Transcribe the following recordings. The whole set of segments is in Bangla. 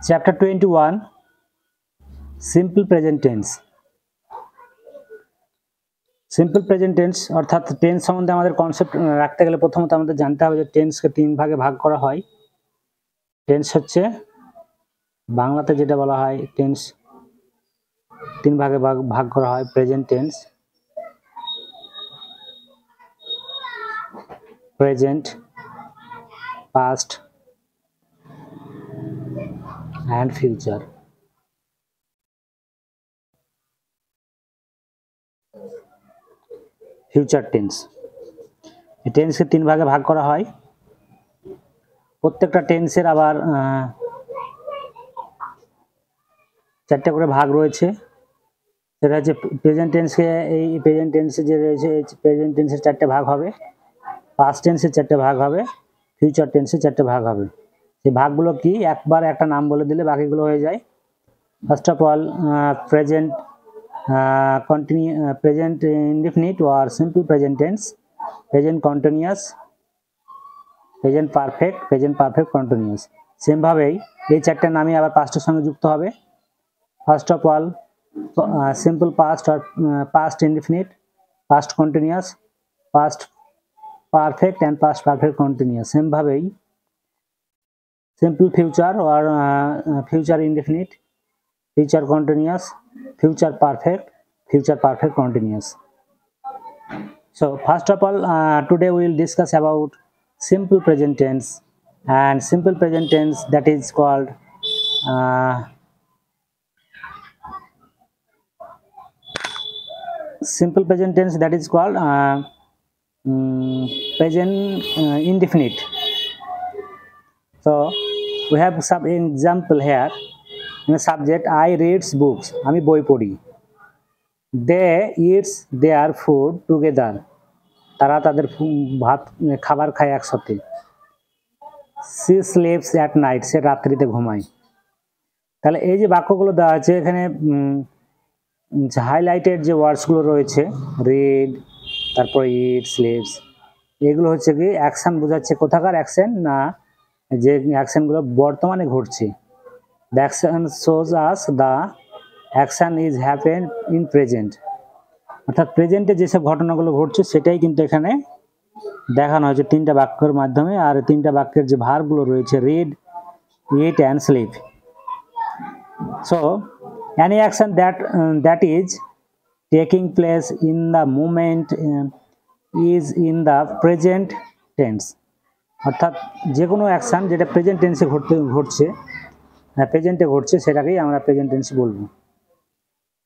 Chapter 21 Simple Present Tense. Simple present tense অর্থাৎ টেন্স সম্বন্ধে আমাদের কনসেপ্ট রাখতে গেলে প্রথমত আমাদের জানতে হবে যে টেন্সকে তিন ভাগে ভাগ করা হয়। টেন্স হচ্ছে বাংলাতে যেটা বলা হয় টেন্স তিন ভাগে ভাগ করা হয়। Present tense, present, past and future. Future tense, এই টেন্সকে তিন ভাগে ভাগ করা হয়। প্রত্যেকটা টেন্সের আবার চারটে করে ভাগ রয়েছে। সেটা হচ্ছে প্রেজেন্ট টেন্সকে, এই প্রেজেন্ট টেন্সে যে রয়েছে এই প্রেজেন্ট টেন্সের চারটে ভাগ হবে, পাস্ট টেন্সের চারটে ভাগ হবে, ফিউচার টেন্সের চারটে ভাগ হবে। সেই ভাগগুলো কি একবার একটা নাম বলে দিলে বাকিগুলো হয়ে যায়। First of all present present indefinite or simple present tense, present continuous, present perfect, present perfect continuous. সেমভাবেই এই চারটে নামই আবার পাস্টের সঙ্গে যুক্ত হবে। First of all simple past or past indefinite, past continuous, past perfect and past perfect continuous। সেমভাবেই simple future or future indefinite, future continuous, future perfect continuous। So first of all today we will discuss about simple present tense, and simple present tense that is called simple present tense that is called present indefinite। So we have some example here in the subject I reads books, আমি বই পড়ি। they eats their food together, তারা তাদের ভাত খাবার খায় একসাথে। she sleeps at night, সে রাত্রিতে ঘুমায়। তাহলে এই যে বাক্যগুলো দেওয়া আছে এখানে হাইলাইটেড যে ওয়ার্ডসগুলো রয়েছে রিড, তারপরে ইট, স্লিপস, এগুলো হচ্ছে কি অ্যাকশন বোঝাচ্ছে। কোথাকার অ্যাকশন না, যে অ্যাকশনগুলো বর্তমানে ঘটছে। The action shows us the action is happen in present, অর্থাৎ প্রেজেন্টে যেসব ঘটনাগুলো ঘটছে সেটাই কিন্তু এখানে দেখানো হয়েছে তিনটা বাক্যের মাধ্যমে। আর তিনটা বাক্যের যে ভার্বগুলো রয়েছে read, it and sleep. So any action that is taking place in the moment is in the present tense, অর্থাৎ যে কোনো অ্যাকশন যেটা প্রেজেন্ট টেন্সে প্রেজেন্টে ঘটছে সেটাকেই আমরা প্রেজেন্ট টেন্স বলবো।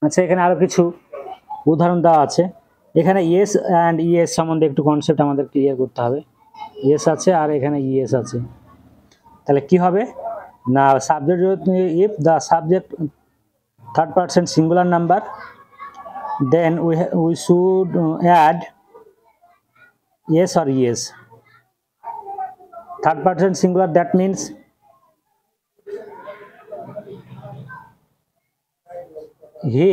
আচ্ছা, এখানে আরো কিছু উদাহরণ দেওয়া আছে। এখানে ইয়েস অ্যান্ড ইএস সম্বন্ধে একটু কনসেপ্ট আমাদের ক্লিয়ার করতে হবে। ইয়েস আছে আর এখানে ইএস আছে, তাহলে কি হবে না, subject if the subject third person singular number, then we should add yes or yes. Third person singular, that means he,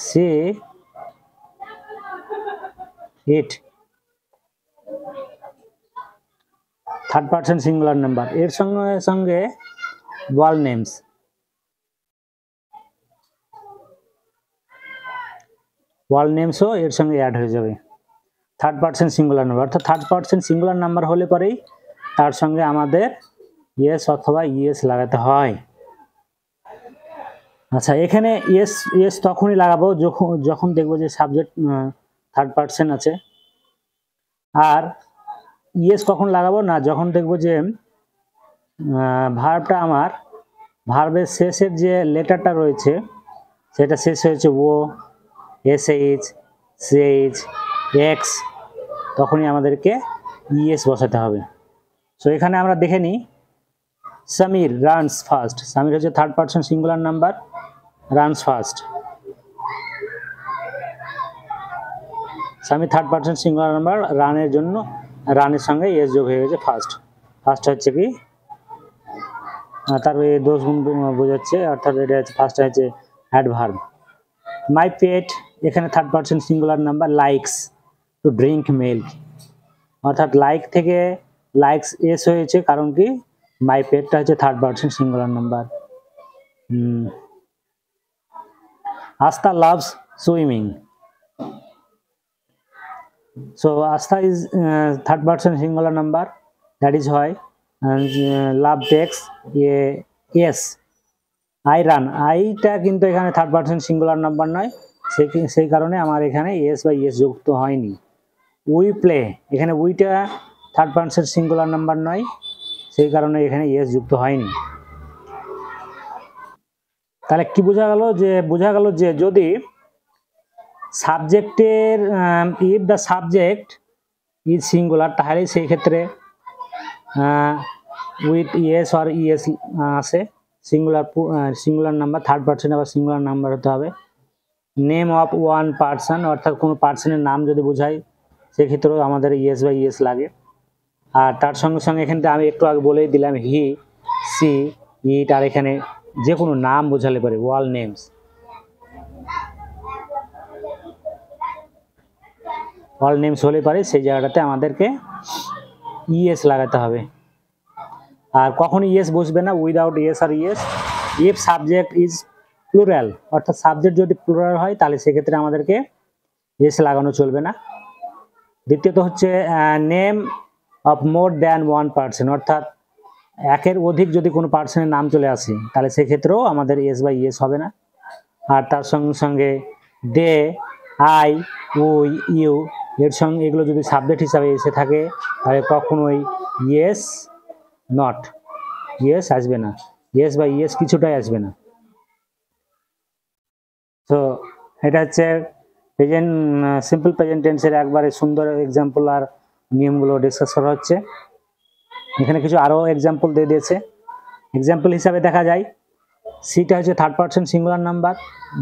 she, it। third person singular number এর সঙ্গে সঙ্গে ওয়াল নেমস, ওয়াল নেমসও এর সঙ্গে অ্যাড হয়ে যাবে। থার্ড পার্সন সিঙ্গুলার নাম্বার, অর্থাৎ থার্ড পার্সন সিঙ্গুলার নাম্বার হলে পরেই তার সঙ্গে আমাদের ইয়েস অথবা ইএস লাগাতে হয়। আচ্ছা, এখানে ইয়েস তখনই লাগাবো যখন দেখবো যে সাবজেক্ট থার্ড পার্সন আছে। আর ইয়েস কখন লাগাবো না, যখন দেখবো যে ভার্বটা আমার ভার্বের শেষের যে লেটারটা রয়েছে সেটা শেষ হয়েছে ও, এসএইচ, সিএইচ, এক্স, তখনই আমাদেরকে ইএস বসাতে হবে। সো এখানে আমরা দেখে নিই, সামির রানস ফার্স্ট। সামির হচ্ছে third person singular number, runs first. Samir third person singular number, রানের জন্য রানের সঙ্গে ইএস যোগ হয়ে গেছে ফার্স্ট। ফার্স্ট হচ্ছে কি তারপরে 10 গুণ বোঝাচ্ছে, অর্থাৎ এটা হচ্ছে ফার্স্ট হচ্ছে অ্যাডভার্ব। মাই পেট, এখানে third person singular number, likes to drink milk, অর্থাৎ লাইক থেকে লাইকস এস হয়েছে, কারণ কি মাই পেটটা হচ্ছে থার্ড পার্সন সিঙ্গুলার নাম্বার। আস্থা loves swimming. So Astha is third person singular number. That is why love takes a yes. I run. আইটা কিন্তু এখানে থার্ড পার্সন সিঙ্গুলার নাম্বার নয়, সেই কারণে আমার এখানে এস বা ইয়েস যুক্ত হয়নি। উই প্লে, এখানে উইটা থার্ড পার্সন সিঙ্গুলার নাম্বার নয়, সেই কারণে এখানে ইয়েস যুক্ত হয়নি। তাহলে কি বোঝা গেল যে যদি সাবজেক্টের if the subject is singular, তাহলে সেই ক্ষেত্রে উইথ ইয়েস অর ইয়েস আসে, সিঙ্গুলার নাম্বার, থার্ড পার্সন আবার সিঙ্গুলার নাম্বার হতে হবে। নেম অফ ওয়ান পার্সন, অর্থাৎ কোনো পার্সনের নাম যদি বোঝায় সেক্ষেত্রেও আমাদের ইয়েস বা ইয়েস লাগে। আর তার সঙ্গে সঙ্গে এখানে আমি একটু আগে বলেই দিলাম হি, সি, ইট, আর এখানে যে কোনো নাম বোঝালে পারে, ওয়াল নেমস, অল নেমস হলে পারে, সেই জায়গাটাতে আমাদেরকে ইএস লাগাতে হবে। আর কখনো ইএস বসবে না উইদাউট ইএস আর ES. If subject is plural, অর্থাৎ সাবজেক্ট যদি প্লুরাল হয় তাহলে সেক্ষেত্রে আমাদেরকে ইএস লাগানো চলবে না। দ্বিতীয়ত হচ্ছে name of more than one person, অর্থাৎ একের অধিক যদি কোনো পার্সনের নাম চলে আসে তাহলে সেক্ষেত্রেও আমাদের ইএস বা ইএস হবে না। আর তার সঙ্গে সঙ্গে দে, আই, উই, ইউ এর সঙ্গে এগুলো যদি সাবজেক্ট হিসাবে এসে থাকে তাহলে কখনোই ইয়েস নট, ইয়েস আসবে না, ইয়েস বা ইয়েস কিছুটাই আসবে না। তো এটা হচ্ছে প্রেজেন্ট সিম্পল প্রেজেন্ট টেন্সের একবারে সুন্দর এক্সাম্পল আর নিয়মগুলো ডিসকাস করা হচ্ছে। এখানে কিছু আরও এক্সাম্পল দিয়ে দিয়েছে। এক্সাম্পল হিসাবে দেখা যায় সিটা হচ্ছে থার্ড পার্সন সিঙ্গুলার নাম্বার,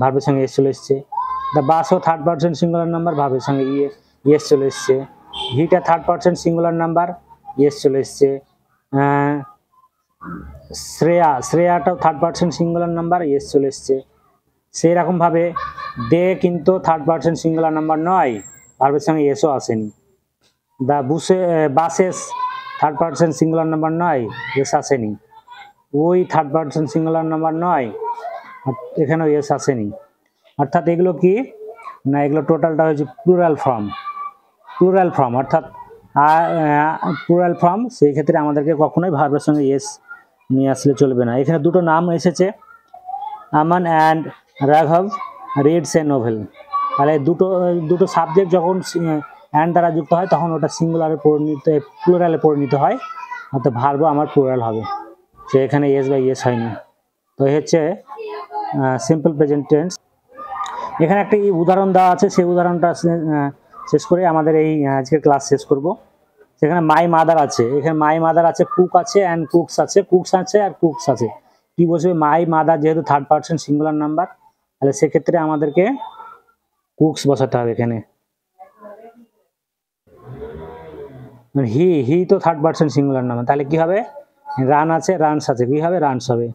ভার্বের সঙ্গে এস চলে এসছে। দ্য বাসও থার্ড পার্সন সিঙ্গুলার নাম্বার, ভার্বের সঙ্গে ইয়েস চলে এসছে। হিটা third person singular number, es চলে এসছে। শ্রেয়াটাও third person singular number, es চলে এসছে। সেই রকমভাবে দে কিন্তু থার্ড পার্সন সিঙ্গুলার নাম্বার নয়, ভার্বের সঙ্গে এসও আসেনি। The buses third person singular number নয়, এস আসেনি। ওই থার্ড পার্সন সিঙ্গুলার নাম্বার নয়, এখানেও এস আসেনি। অর্থাৎ এগুলো কি না, এগুলো টোটালটা হচ্ছে প্লুরাল ফর্ম, অর্থাৎ প্লুরাল ফর্ম। সেই ক্ষেত্রে আমাদেরকে কখনোই ভার্বের সঙ্গে এস নিয়ে আসলে চলবে না। এখানে দুটো নাম এসেছে, আমান অ্যান্ড রাঘব রিডস এ নোভেল। তাহলে দুটো সাবজেক্ট যখন অ্যান্ড দ্বারা যুক্ত হয় তখন ওটা সিঙ্গুলারে প্লুরালে পরিণত হয়, অর্থাৎ ভার্বও আমার প্লুরাল হবে। তো এখানে এস বা ইয়েস হয়নি। তো এই হচ্ছে সিম্পল প্রেজেন্ট টেন্স। এখানে একটি উদাহরণ দেওয়া আছে, সেই উদাহরণটা শেষ করে আমাদের এই আজকের ক্লাস শেষ করব। সেখানে মাই মাদার আছে, এখানে মাই মাদার আছে, কুক আছে অ্যান্ড কুকস আছে, আর কুকস আছে। কি বলছে, মাই মাদার যেহেতু থার্ড পার্সন সিঙ্গুলার নাম্বার, তাহলে সেক্ষেত্রে আমাদেরকে কুকস বসাতে হবে এখানে। হি তো থার্ড পার্সন সিঙ্গুলার নাম্বার, তাহলে কি হবে, রান আছে, রানস আছে, কি হবে, রানস হবে।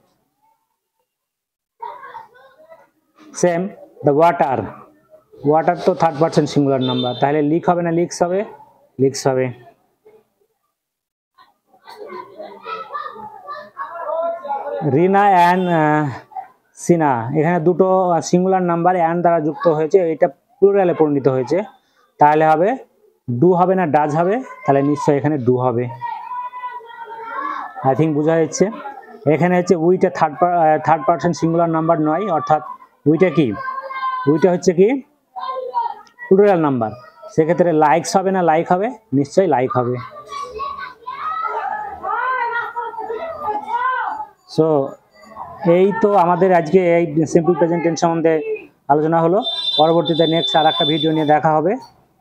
সেম দ্য ওয়াটার তো থার্ড পার্সন সিঙ্গুলার নাম্বার, তাহলে লিক হবে না লিক্স হবে, লিক্স হবে। রিনা অ্যান্ড সিনা, এখানে দুটো সিঙ্গুলার নাম্বার অ্যান্ড দ্বারা যুক্ত হয়েছে, এটা প্লুরালে পরিণত হয়েছে, তাহলে হবে ডু হবে না ডাজ হবে, তাহলে নিশ্চয়ই এখানে ডু হবে। আই থিঙ্ক বোঝা যাচ্ছে। এখানে হচ্ছে উইটা থার্ড পার্সন সিঙ্গুলার নাম্বার নয়, অর্থাৎ উইটা হচ্ছে কি প্লুরাল নাম্বার, সেক্ষেত্রে লাইকস হবে না লাইক হবে, নিশ্চয়ই লাইক হবে। সো এই তো আমাদের আজকে এই সিম্পল প্রেজেন্ট টেন্স সম্বন্ধে আলোচনা হলো। পরবর্তীতে নেক্সট আর একটা ভিডিও নিয়ে দেখা হবে।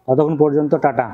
ততক্ষণ পর্যন্ত টাটা।